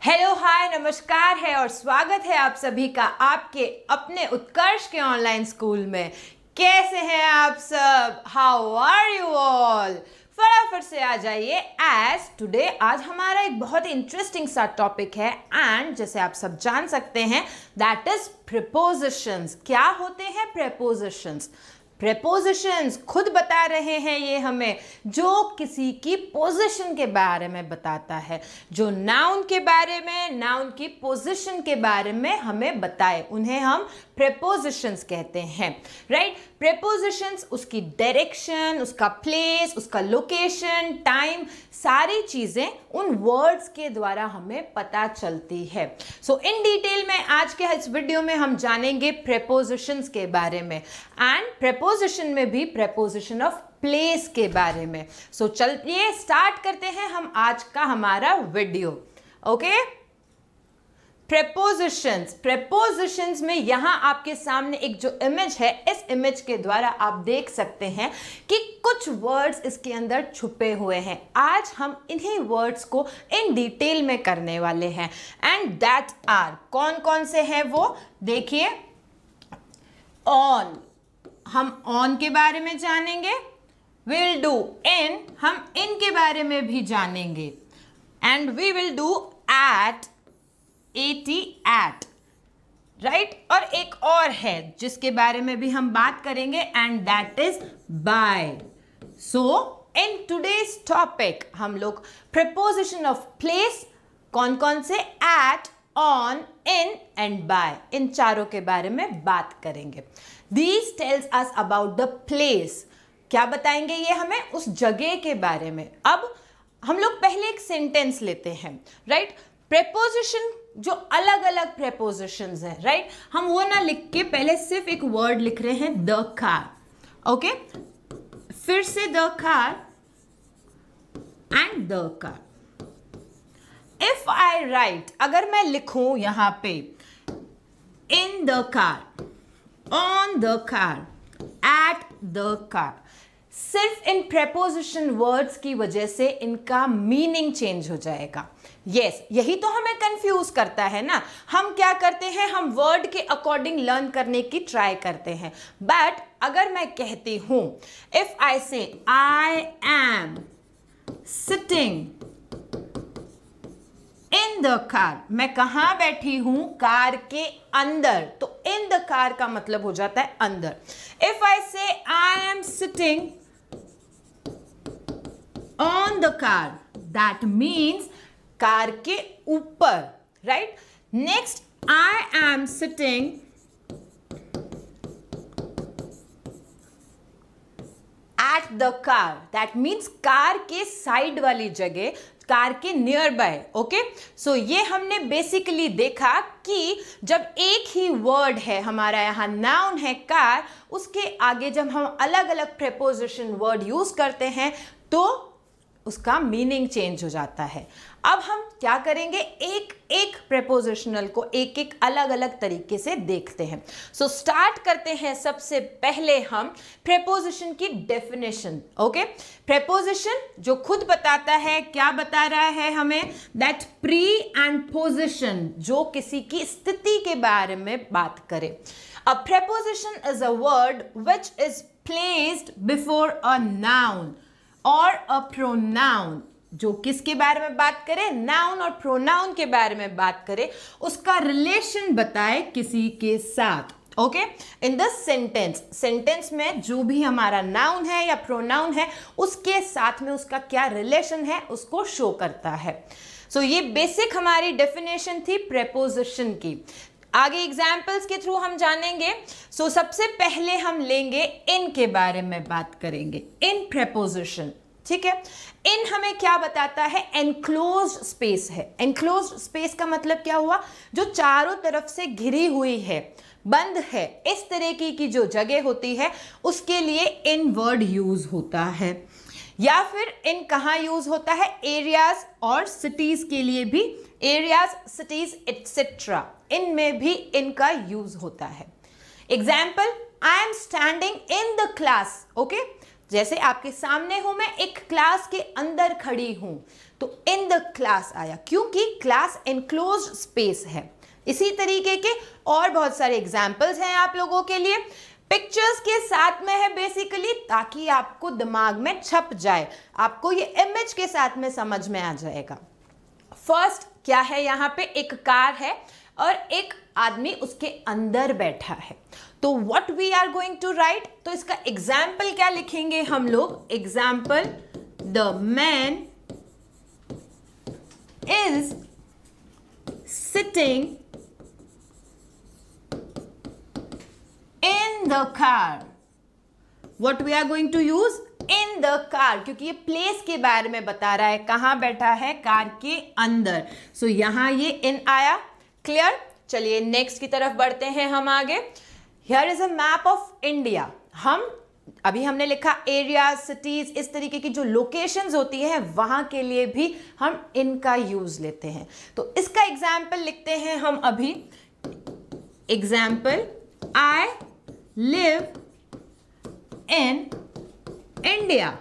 Hello hi नमस्कार है और स्वागत है आप सभी का आपके अपने उत्कर्ष के ऑनलाइन स्कूल में। कैसे हैं आप सब? How are you all? फटाफट से आ जाइए एज टुडे आज हमारा एक बहुत ही इंटरेस्टिंग सा टॉपिक है एंड जैसे आप सब जान सकते हैं दैट इज प्रीपोजिशंस। क्या होते हैं प्रीपोजिशंस? प्रेपोजिशंस खुद बता रहे हैं ये हमें, जो किसी की पोजीशन के बारे में बताता है, जो नाउन के बारे में, नाउन की पोजीशन के बारे में हमें बताए, उन्हें हम प्रेपोजिशंस कहते हैं। राइट? प्रेपोजिशंस उसकी डायरेक्शन, उसका प्लेस, उसका लोकेशन, टाइम, सारी चीजें उन वर्ड्स के द्वारा हमें पता चलती है। सो इन डिटेल में आज के इस वीडियो में हम जानेंगे प्रेपोजिशंस के बारे में एंड प्रेपोजिशन में भी प्रेपोजिशन ऑफ प्लेस के बारे में। सो चलिए स्टार्ट करते हैं हम आज का हमारा वीडियो। Okay, prepositions. प्रेपोजिशंस में यहां आपके सामने एक जो इमेज है, इस इमेज के द्वारा आप देख सकते हैं कि कुछ वर्ड्स इसके अंदर छुपे हुए हैं। आज हम इन्हीं वर्ड्स को इन डिटेल में करने वाले हैं एंड दैट आर, कौन कौन से हैं वो देखिए। ऑन, हम ऑन के बारे में जानेंगे। विल डू, इन, हम इन के बारे में भी जानेंगे and we will do at, at, right? और एक और है जिसके बारे में भी हम बात करेंगे and that is by. So in today's topic हम लोग प्रीपोजिशन ऑफ प्लेस, कौन कौन से, at, on, in and by, इन चारों के बारे में बात करेंगे। These tells us about the place. क्या बताएंगे ये हमें? उस जगह के बारे में। अब हम लोग पहले एक सेंटेंस लेते हैं, राइट? प्रेपोजिशन जो अलग अलग प्रेपोजिशंस हैं, राइट? हम वो ना लिख के पहले सिर्फ एक वर्ड लिख रहे हैं, द कार। ओके, फिर से the car and the car. If I right, अगर मैं लिखूं यहां पे in the car, on the car, at the car, सिर्फ इन प्रेपोजिशन वर्ड्स की वजह से इनका मीनिंग चेंज हो जाएगा। यस, यही तो हमें कंफ्यूज करता है ना। हम क्या करते हैं, हम वर्ड के अकॉर्डिंग लर्न करने की ट्राई करते हैं। बट अगर मैं कहती हूं, इफ आई से I am sitting in the car, मैं कहां बैठी हूं? कार के अंदर। तो इन द कार का मतलब हो जाता है अंदर। इफ आई से I am sitting on the car, that means car के ऊपर, right? Next, I am sitting at the car, that means car के साइड वाली जगह, कार के नियर बाय। ओके, सो ये हमने बेसिकली देखा कि जब एक ही वर्ड है, हमारा यहाँ नाउन है कार, उसके आगे जब हम अलग अलग प्रेपोजिशन वर्ड यूज करते हैं तो उसका मीनिंग चेंज हो जाता है। अब हम क्या करेंगे, एक एक प्रेपोजिशनल को एक एक अलग अलग तरीके से देखते हैं। सो स्टार्ट करते हैं। सबसे पहले हम प्रेपोजिशन की डेफिनेशन। ओके, प्रेपोजिशन जो खुद बताता है, क्या बता रहा है हमें? दैट प्री एंड पोजिशन, जो किसी की स्थिति के बारे में बात करे। A preposition is a word which is placed before a noun or a pronoun. जो किसके बारे में बात करे? नाउन और प्रोनाउन के बारे में बात करे, उसका रिलेशन बताए किसी के साथ। Okay, in the sentence, sentence में जो भी हमारा नाउन है या प्रोनाउन है उसके साथ में उसका क्या रिलेशन है उसको शो करता है। सो ये बेसिक हमारी डेफिनेशन थी प्रेपोजिशन की। आगे एग्जाम्पल्स के थ्रू हम जानेंगे। सो सबसे पहले हम लेंगे इन के बारे में बात करेंगे, इन प्रेपोजिशन। ठीक है, इन हमें क्या बताता है? एनक्लोज्ड स्पेस है। एनक्लोज्ड स्पेस का मतलब क्या हुआ? जो चारों तरफ से घिरी हुई है, बंद है, इस तरह की जो जगह होती है उसके लिए इन वर्ड यूज होता है। या फिर इन कहाँ यूज होता है? एरियाज और सिटीज के लिए भी, एरियाज, सिटीज एटसेट्रा, इनमें भी इनका यूज होता है। Example, I am standing in the class. Okay, जैसे आपके सामने हूं मैं, एक क्लास के अंदर खड़ी हूं, तो इन द क्लास आया, क्योंकि क्लास एनक्लोज्ड स्पेस है। इसी तरीके के और बहुत सारे एग्जाम्पल्स हैं आप लोगों के लिए, पिक्चर्स के साथ में है बेसिकली, ताकि आपको दिमाग में छप जाए, आपको ये इमेज के साथ में समझ में आ जाएगा। फर्स्ट क्या है, यहाँ पे एक कार है और एक आदमी उसके अंदर बैठा है। तो what we are going to write, तो इसका एग्जाम्पल क्या लिखेंगे हम लोग, example the man is sitting in the car. What we are going to use, in the car, क्योंकि ये प्लेस के बारे में बता रहा है, कहां बैठा है, कार के अंदर। सो यहां ये in आया, क्लियर। चलिए नेक्स्ट की तरफ बढ़ते हैं हम आगे। Here is a map of India। अभी हमने लिखा एरिया, सिटीज, इस तरीके की जो लोकेशंस होती हैं वहां के लिए भी हम इनका यूज लेते हैं। तो इसका एग्जाम्पल लिखते हैं हम अभी, example I live in India.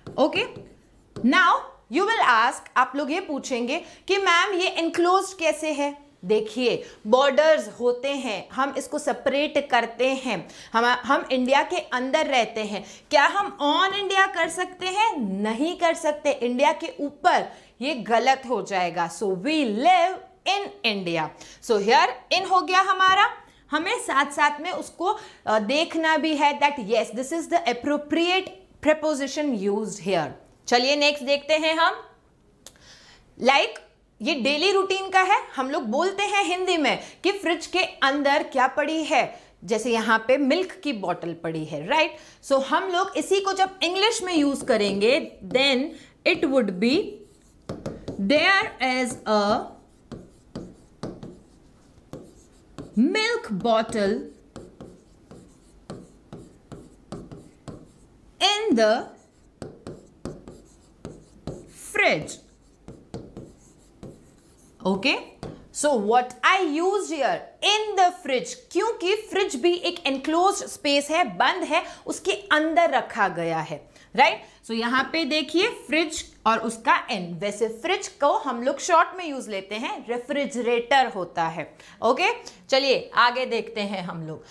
Okay. Now you will ask, आप लोग ये पूछेंगे कि मैम ये enclosed कैसे है। देखिए बॉर्डर्स होते हैं, हम इसको सेपरेट करते हैं, हम इंडिया के अंदर रहते हैं, क्या हम ऑन इंडिया कर सकते हैं? नहीं कर सकते, इंडिया के ऊपर, ये गलत हो जाएगा। So we live in India. So here in हो गया हमारा, हमें साथ साथ में उसको देखना भी है that yes this is the appropriate preposition used here. चलिए नेक्स्ट देखते हैं हम। लाइक ये डेली रूटीन का है, हम लोग बोलते हैं हिंदी में कि फ्रिज के अंदर क्या पड़ी है, जैसे यहाँ पे मिल्क की बॉटल पड़ी है, राइट। सो हम लोग इसी को जब इंग्लिश में यूज करेंगे then it would be there is a milk bottle in the fridge. Okay, so what I used here, in the fridge, क्योंकि फ्रिज भी एक enclosed space है, बंद है, उसके अंदर रखा गया है, राइट। सो यहाँ पे देखिए फ्रिज और उसका इन, वैसे फ्रिज को हम लोग शॉर्ट में यूज लेते हैं, रेफ्रिजरेटर होता है। ओके, चलिए आगे देखते हैं हम लोग,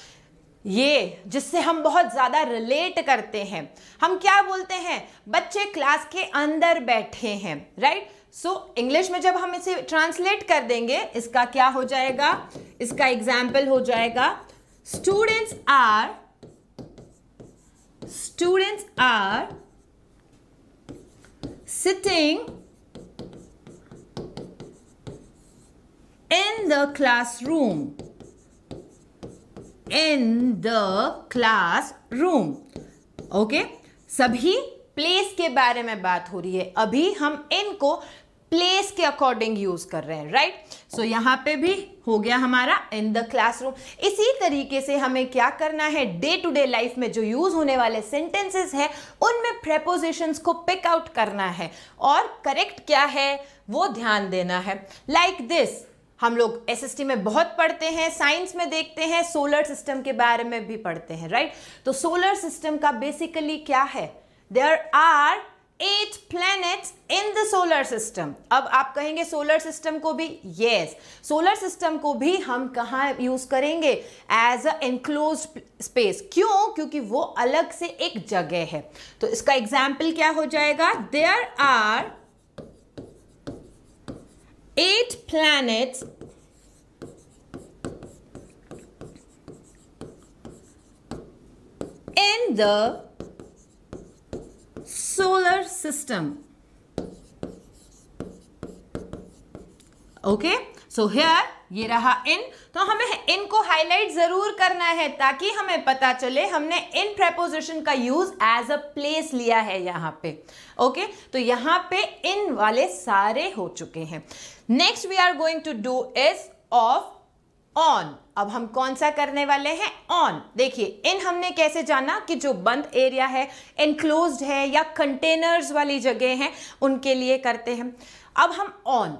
ये जिससे हम बहुत ज्यादा रिलेट करते हैं, हम क्या बोलते हैं, बच्चे क्लास के अंदर बैठे हैं, राइट। सो इंग्लिश में जब हम इसे ट्रांसलेट कर देंगे, इसका क्या हो जाएगा, इसका एग्जाम्पल हो जाएगा students are sitting in the classroom. Okay, सभी प्लेस के बारे में बात हो रही है, अभी हम इनको प्लेस के अकॉर्डिंग यूज कर रहे हैं, राइट। सो यहाँ पे भी हो गया हमारा इन द क्लासरूम। इसी तरीके से हमें क्या करना है, डे टू डे लाइफ में जो यूज होने वाले सेंटेंसेस है उनमें प्रेपोजिशंस को पिक आउट करना है और करेक्ट क्या है वो ध्यान देना है। लाइक दिस हम लोग एसएसटी में बहुत पढ़ते हैं, साइंस में देखते हैं, सोलर सिस्टम के बारे में भी पढ़ते हैं, राइट। तो सोलर सिस्टम का बेसिकली क्या है, there are 8 planets in the solar system। अब आप कहेंगे सोलर सिस्टम को भी, यस, सोलर सिस्टम को भी हम कहाँ यूज करेंगे, एज अ एनक्लोज्ड स्पेस। क्यों? क्योंकि वो अलग से एक जगह है। तो इसका एग्जाम्पल क्या हो जाएगा, there are 8 planets in the solar system। Okay, so here ये रहा इन, तो हमें इन को हाईलाइट जरूर करना है ताकि हमें पता चले हमने इन प्रेपोजिशन का यूज एज अ प्लेस लिया है यहाँ पे। ओके, तो यहाँ पे इन वाले सारे हो चुके हैं। Next we are going to do is of on. अब हम कौन सा करने वाले हैं, ऑन। देखिए इन हमने कैसे जाना कि जो बंद एरिया है, एनक्लोज्ड है या कंटेनर्स वाली जगह है, उनके लिए करते हैं। अब हम ऑन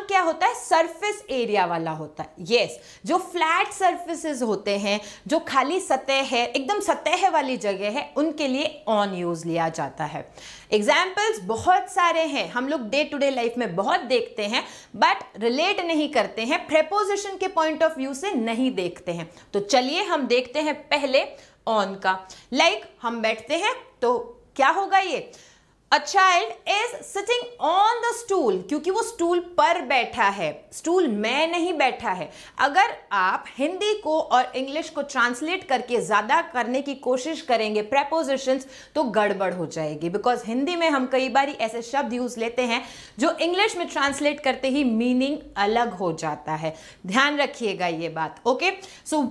क्या होता है? सरफेस एरिया वाला होता है। यस, जो फ्लैट सरफेसेस होते हैं, जो खाली सतह है, एकदम सतह वाली जगह है, उनके लिए ऑन यूज लिया जाता है। एग्जाम्पल्स बहुत सारे हैं, हम लोग डे टू डे लाइफ में बहुत देखते हैं, बट रिलेट नहीं करते हैं, प्रेपोजिशन के पॉइंट ऑफ व्यू से नहीं देखते हैं। तो चलिए हम देखते हैं पहले ऑन का। लाइक हम बैठते हैं तो क्या होगा? ये A child is sitting on the stool, क्योंकि वो स्टूल पर बैठा है, स्टूल में नहीं बैठा है। अगर आप हिंदी को और इंग्लिश को ट्रांसलेट करके ज्यादा करने की कोशिश करेंगे प्रेपोजिशंस, तो गड़बड़ हो जाएगी, बिकॉज हिंदी में हम कई बार ऐसे शब्द यूज लेते हैं जो इंग्लिश में ट्रांसलेट करते ही मीनिंग अलग हो जाता है। ध्यान रखिएगा ये बात। ओके, सो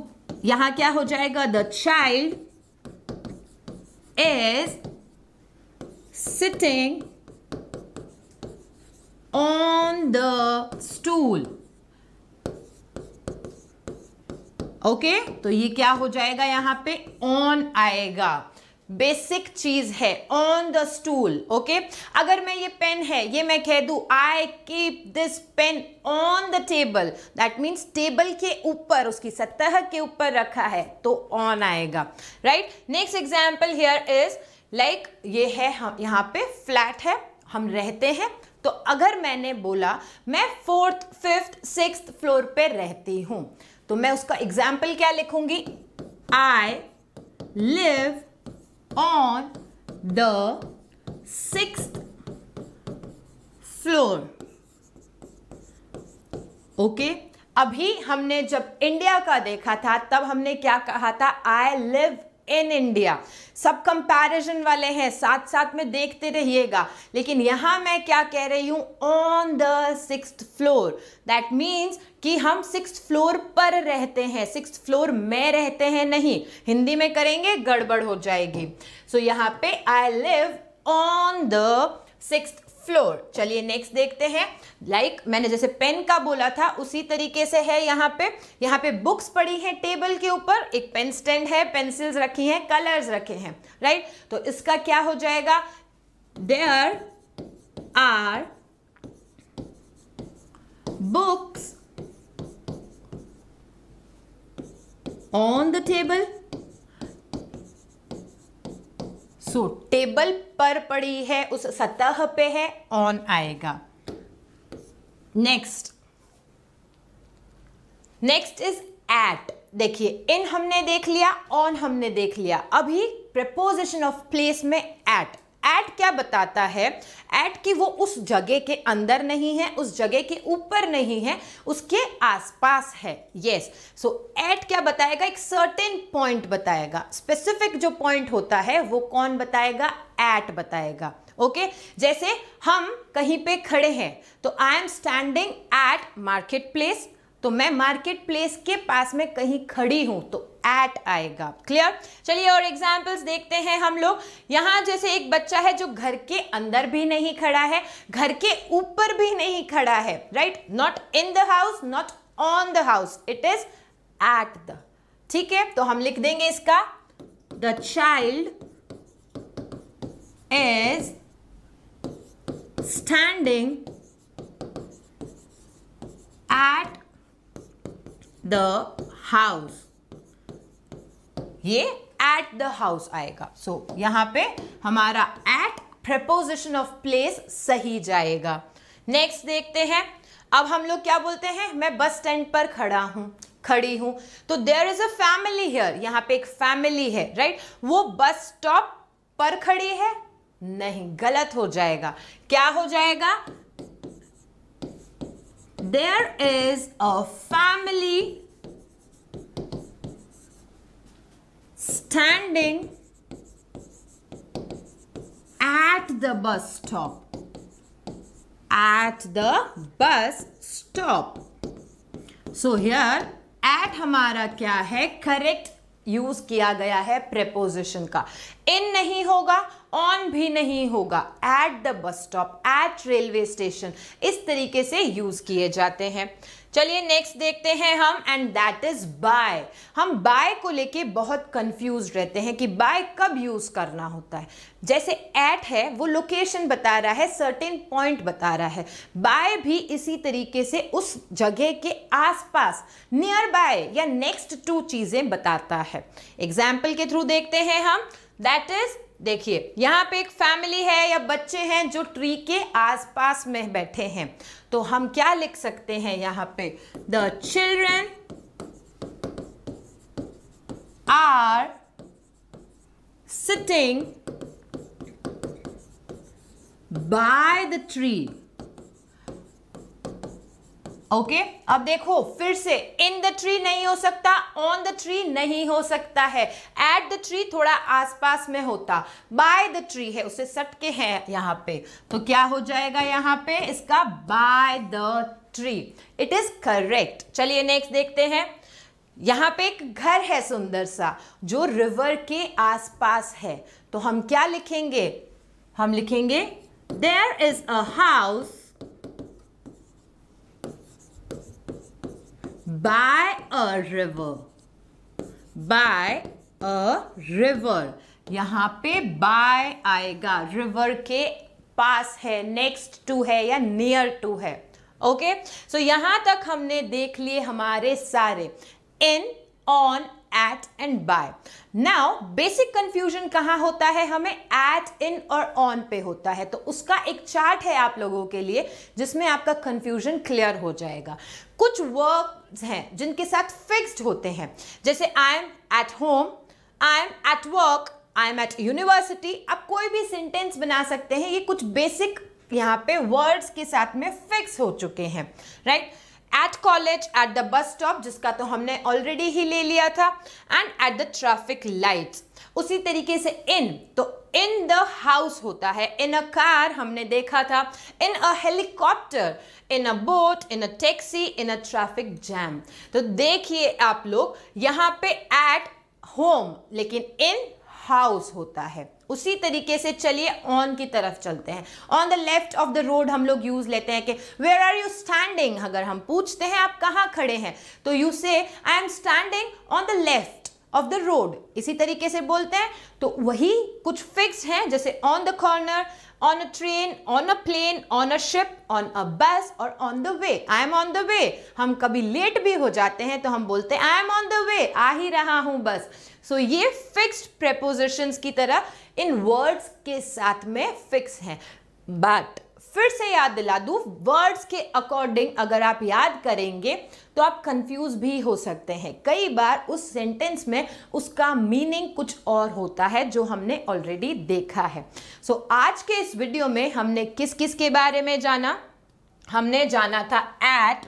यहां क्या हो जाएगा? The child is sitting on the stool. Okay, तो ये क्या हो जाएगा? यहां पे ऑन आएगा, बेसिक चीज है, ऑन द स्टूल। ओके, अगर मैं ये पेन है, ये मैं कह दूं I keep this pain on the table, that means table के ऊपर, उसकी सतह के ऊपर रखा है, तो ऑन आएगा। Right, next example here is like ये है, हम यहाँ पे फ्लैट है, हम रहते हैं, तो अगर मैंने बोला मैं 4th, 5th, 6th फ्लोर पे रहती हूं, तो मैं उसका एग्जाम्पल क्या लिखूंगी? I live on the 6th floor. Okay, अभी हमने जब इंडिया का देखा था तब हमने क्या कहा था? I live in India. सब कंपैरिजन वाले हैं, साथ साथ में देखते रहिएगा। लेकिन यहां मैं क्या कह रही हूं? On the 6th floor, that means कि हम 6th फ्लोर पर रहते हैं, 6th फ्लोर में रहते हैं नहीं। हिंदी में करेंगे गड़बड़ हो जाएगी। सो यहां पे I live on the 6th floor. चलिए नेक्स्ट देखते हैं। लाइक मैंने जैसे पेन का बोला था उसी तरीके से है यहाँ पे बुक्स पड़ी हैं टेबल के ऊपर, एक पेन स्टैंड है, पेंसिल्स रखी हैं, कलर्स रखे हैं। राइट, तो इसका क्या हो जाएगा? There are books on the table. सो टेबल पर पड़ी है, उस सतह पे है, ऑन आएगा। Next is at. देखिए, इन हमने देख लिया, ऑन हमने देख लिया, अभी प्रेपोजिशन ऑफ प्लेस में एट। एट क्या बताता है? एट कि वो उस जगह के अंदर नहीं है, उस जगह के ऊपर नहीं है, उसके आसपास है। यस, सो एट क्या बताएगा? एक सर्टेन पॉइंट बताएगा। स्पेसिफिक जो पॉइंट होता है वो कौन बताएगा? एट बताएगा। ओके, जैसे हम कहीं पे खड़े हैं, तो I am standing at market place, तो मैं मार्केट प्लेस के पास में कहीं खड़ी हूं, तो एट आएगा। क्लियर? चलिए और एग्जाम्पल्स देखते हैं हम लोग। यहां जैसे एक बच्चा है जो घर के अंदर भी नहीं खड़ा है, घर के ऊपर भी नहीं खड़ा है। Right, not in the house, not on the house, it is at the. ठीक है, तो हम लिख देंगे इसका, the child is standing at the house. ये एट द हाउस आएगा। सो यहां पे हमारा एट प्रेपोजिशन ऑफ प्लेस सही जाएगा। नेक्स्ट देखते हैं। अब हम लोग क्या बोलते हैं? मैं बस स्टैंड पर खड़ी हूं, तो there is a family here. यहां पे एक फैमिली है। राइट, वो बस स्टॉप पर खड़ी है? नहीं, गलत हो जाएगा। क्या हो जाएगा? There is a family standing at the bus stop. At the bus stop. So here at हमारा क्या है? करेक्ट यूज किया गया है प्रेपोजिशन का। इन नहीं होगा, ऑन भी नहीं होगा, at the bus stop, eight railway station, इस तरीके से यूज किए जाते हैं। चलिए नेक्स्ट देखते हैं हम, एंड दैट इज बाय। हम बाय को लेके बहुत कंफ्यूज रहते हैं कि बाय कब यूज करना होता है। जैसे एट है वो लोकेशन बता रहा है, सर्टेन पॉइंट बता रहा है। बाय भी इसी तरीके से उस जगह के आसपास, नियर बाय या नेक्स्ट टू चीजें बताता है। एग्जाम्पल के थ्रू देखते हैं हम, दैट इज, देखिए यहां पे एक फैमिली है या बच्चे हैं जो ट्री के आसपास में बैठे हैं, तो हम क्या लिख सकते हैं यहां पे, the children are sitting by the tree. Okay, अब देखो फिर से, इन द ट्री नहीं हो सकता, ऑन द ट्री नहीं हो सकता है, एट द ट्री थोड़ा आसपास में होता, बाय द ट्री है उससे सट के है यहां पे, तो क्या हो जाएगा यहां पे इसका, bye the tree. It is correct. चलिए नेक्स्ट देखते हैं, यहां पे एक घर है सुंदर सा जो रिवर के आसपास है, तो हम क्या लिखेंगे, हम लिखेंगे there is a house by a river, by a river, यहां पे by आएगा, रिवर के पास है, नेक्स्ट टू है या नियर टू है। ओके, सो यहां तक हमने देख लिए हमारे सारे in, on, at and by. Now basic confusion कहां होता है, हमें एट, इन और ऑन पे होता है, तो उसका एक चार्ट है आप लोगों के लिए जिसमें आपका कंफ्यूजन क्लियर हो जाएगा। कुछ वर्ड्स हैं जिनके साथ फिक्स्ड होते हैं, जैसे I am at home, I am at work, I am at university. आप कोई भी सेंटेंस बना सकते हैं, ये कुछ बेसिक यहाँ पे वर्ड्स के साथ में फिक्स हो चुके हैं, right. At college, at the bus stop, जिसका तो हमने ऑलरेडी ही ले लिया था, and at the traffic lights. उसी तरीके से इन, तो इन द हाउस होता है, इन अ कार हमने देखा था, in a helicopter, in a boat, in a taxi, in a traffic jam. तो देखिए आप लोग यहाँ पे एट होम लेकिन इन हाउस होता है। उसी तरीके से चलिए ऑन की तरफ चलते हैं। On the left of the road हम लोग यूज लेते हैं कि वेयर आर यू स्टैंडिंग। अगर हम पूछते हैं आप कहाँ खड़े हैं, तो यू से I am standing on the left of the road, इसी तरीके से बोलते हैं। तो वही कुछ फिक्स हैं, जैसे on the corner, on a train, on a plane, on a ship, on a bus और on the way. I am on the way, हम कभी लेट भी हो जाते हैं तो हम बोलते हैं I am on the way, आ ही रहा हूं बस। सो ये फिक्स्ड प्रेपोजिशंस की तरह इन वर्ड्स के साथ में फिक्स हैं। बट फिर से याद दिला दूं, वर्ड्स के अकॉर्डिंग अगर आप याद करेंगे तो आप कंफ्यूज भी हो सकते हैं। कई बार उस सेंटेंस में उसका मीनिंग कुछ और होता है जो हमने ऑलरेडी देखा है। सो आज के इस वीडियो में हमने किस किस के बारे में जाना, हमने जाना था at,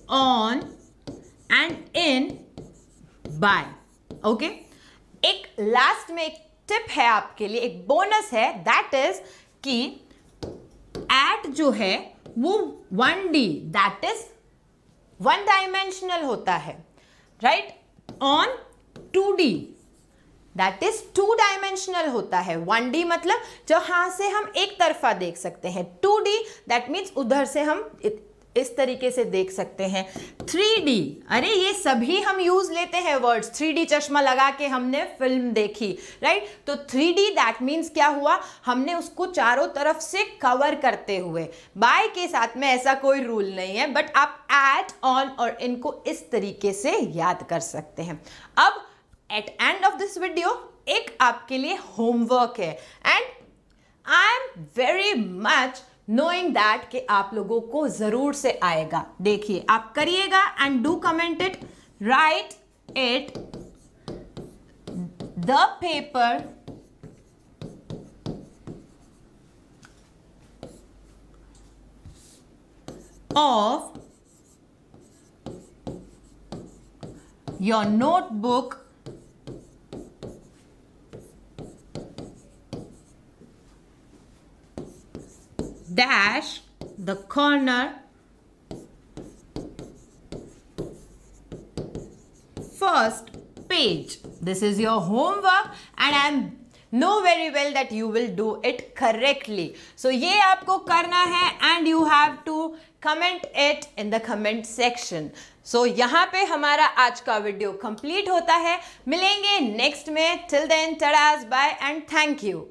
on and in, by. Okay, एक लास्ट में एक टिप है आपके लिए, एक बोनस है, दैट इज कि एट जो है वो 1D, that is one dimensional होता है, right. On 2D, that is two dimensional होता है। 1D मतलब जहां से हम एक तरफा देख सकते हैं, 2D दैट मीन्स उधर से हम इस तरीके से देख सकते हैं। 3D, अरे ये सभी हम यूज लेते हैं वर्ड्स, 3D चश्मा लगा के हमने फिल्म देखी, राइट। तो 3D दैट मीन्स क्या हुआ, हमने उसको चारों तरफ से कवर करते हुए। बाय के साथ में ऐसा कोई रूल नहीं है, बट आप एट, ऑन और इनको इस तरीके से याद कर सकते हैं। अब at end of this video एक आपके लिए होमवर्क है, and I am very much knowing that कि आप लोगों को जरूर से आएगा। देखिए आप करिएगा and do comment it, right it the paper of your notebook dash the corner first page. This is your homework and I'm know very well that you will do it correctly. So ये आपको करना है and you have to comment it in the comment section. So यहाँ पे हमारा आज का video complete होता है. मिलेंगे नेक्स्ट में. टिल देन, टडास, बाय एंड थैंक यू.